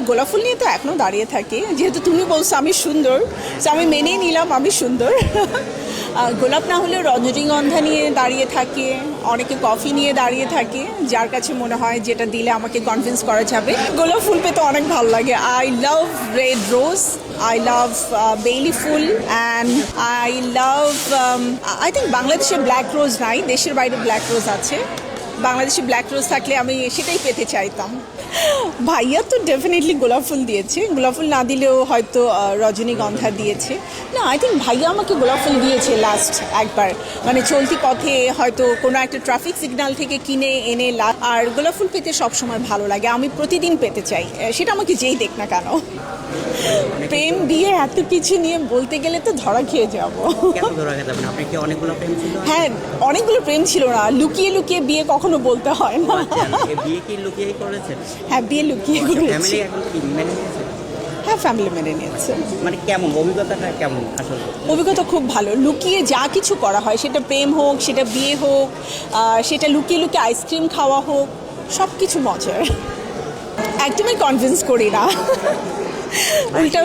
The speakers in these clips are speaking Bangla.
গোলাপ ফুল নিয়ে তো এখনও দাঁড়িয়ে থাকি, যেহেতু তুমি বলছো আমি সুন্দর, তো আমি মেনেই নিলাম আমি সুন্দর। গোলাপ না হলেও রজনীগন্ধা নিয়ে দাঁড়িয়ে থাকে, অনেকে কফি নিয়ে দাঁড়িয়ে থাকে, যার কাছে মনে হয় যেটা দিলে আমাকে কনভিন্স করা যাবে। গোলাপ ফুল পেতে অনেক ভালো লাগে। I love red rose, I love বেলি ফুল, and I love I think বাংলাদেশে ব্ল্যাক রোজ নাই, দেশের বাইরে ব্ল্যাক রোজ আছে। বাংলাদেশে ব্ল্যাক রোজ থাকলে আমি সেটাই পেতে চাইতাম। ভাইয়া তো ডেফিনেটলি গোলাপ ফুল দিয়েছে, গোলাপ ফুল না দিলেও হয়তো রজনীগন্ধা দিয়েছে। না, আই থিঙ্ক ভাইয়া আমাকে গোলাপ ফুল দিয়েছে লাস্ট একবার, মানে চলতি পথে হয়তো কোনো একটা ট্রাফিক সিগন্যাল থেকে কিনে এনে। আর গোলাপ ফুল পেতে সবসময় ভালো লাগে, আমি প্রতিদিন পেতে চাই, সেটা আমাকে যেই দেখ না কেন। প্রেম বিয়ে এত কিছু নিয়ে বলতে গেলে তো ধরা খেয়ে যাবো। হ্যাঁ, অনেকগুলো প্রেম ছিল না, লুকিয়ে লুকিয়ে বিয়ে কখনো বলতে হয় না। হ্যাঁ, বিয়ে লুকিয়ে করেছি। হ্যাঁ, ফ্যামিলি মেনে নিয়েছে। মানে কেমন অভিজ্ঞতাটা, কেমন আসলে? অভিজ্ঞতা খুব ভালো। লুকিয়ে যা কিছু করা হয়, সেটা প্রেম হোক, সেটা বিয়ে হোক, সেটা লুকিয়ে লুকিয়ে আইসক্রিম খাওয়া হোক, সব কিছু মজার। একদমই কনভিন্স করি না, উল্টা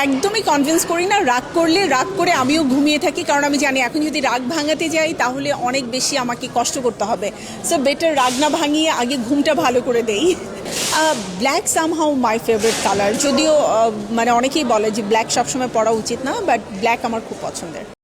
একদমই কনভিন্স করি না। রাগ করলে রাগ করে আমিও ঘুমিয়ে থাকি, কারণ আমি জানি এখন যদি রাগ ভাঙাতে যাই তাহলে অনেক বেশি আমাকে কষ্ট করতে হবে। সো বেটার রাগ না ভাঙিয়ে আগে ঘুমটা ভালো করে দেই। Black somehow my favourite colour, যদিও মানে অনেকেই বলে যে ব্ল্যাক সবসময় পরা উচিত না, বাট ব্ল্যাক আমার খুব পছন্দের।